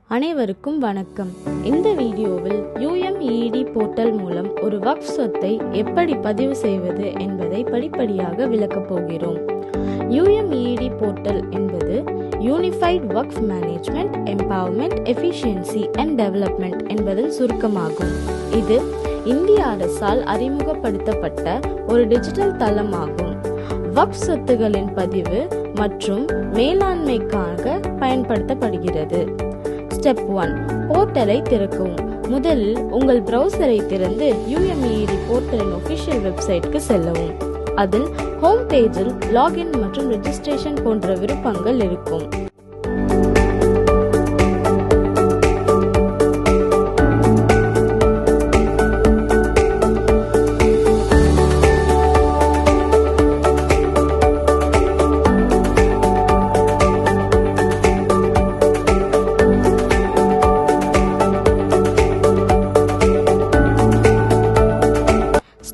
அனைவருக்கும் வணக்கம். இந்த வீடியோவில் UMED போர்ட்டல் மூலம் ஒரு வக்ஃப் சொத்தை எப்படி பதிவு செய்வது என்பதை படிப்படியாக விளக்கப் போகிறோம். UMED போர்ட்டல் என்பது unified Waqf management, empowerment, efficiency and development என்பதன் சுருக்கமாகும். இது இந்திய அரசால் அறிமுகப்படுத்தப்பட்ட ஒரு டிஜிட்டல் தளமாகும். வக்ஃப் சொத்துகளின் பதிவு மற்றும் மேலாண்மைக்காக பயன்படுத்தப்படுகிறது. ஸ்டெப் 1. போர்ட்டலை திறக்கவும். முதலில் உங்கள் பிரவுசரை திறந்து UMED போர்ட்டலின் ஒஃபிஷியல் வெப்சைட்க்கு செல்லவும். அதில் ஹோம் பேஜில் லாகின் மற்றும் ரெஜிஸ்ட்ரேஷன் போன்ற விருப்பங்கள் இருக்கும்.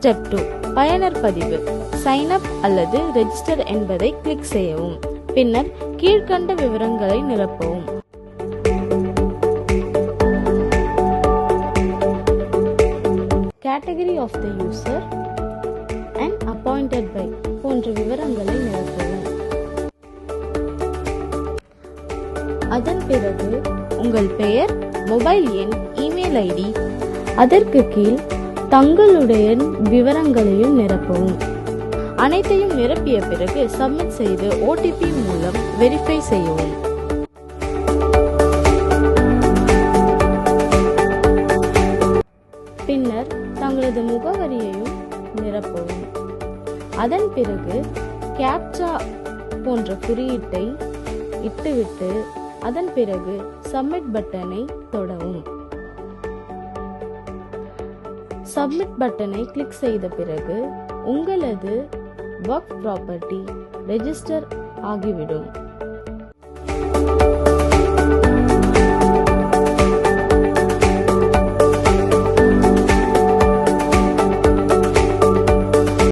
ஸ்டெப் 2. பயனர் பதிவு. சைன் அப் அல்லது ரெஜிஸ்டர் என்பதை கிளிக் செய்யவும். பின்னர் கீழ்கண்ட விவரங்களை நிரப்பவும். Category of the user and appointed by போன்ற விவரங்களை நிரப்பவும். அதன் பிறகு உங்கள் பெயர், மொபைல் எண், இமெயில் ஐடி, அதற்கு கீழ் தங்களுடைய விவரங்களையும் நிரப்பவும். அனைத்தையும் நிரப்பிய பிறகு சப்மிட் செய்து OTP மூலம் வெரிஃபை செய்யவும். பின்னர் தங்களது முகவரியையும் நிரப்பவும். அதன் பிறகு கேப்சா போன்ற குறியீட்டை இட்டுவிட்டு அதன் பிறகு சப்மிட் பட்டனை தொடவும். சப்மிட் பட்டனை கிளிக் செய்த பிறகு உங்களது வக்ஃப் ப்ராப்பர்ட்டி ரெஜிஸ்டர் ஆகிவிடும்.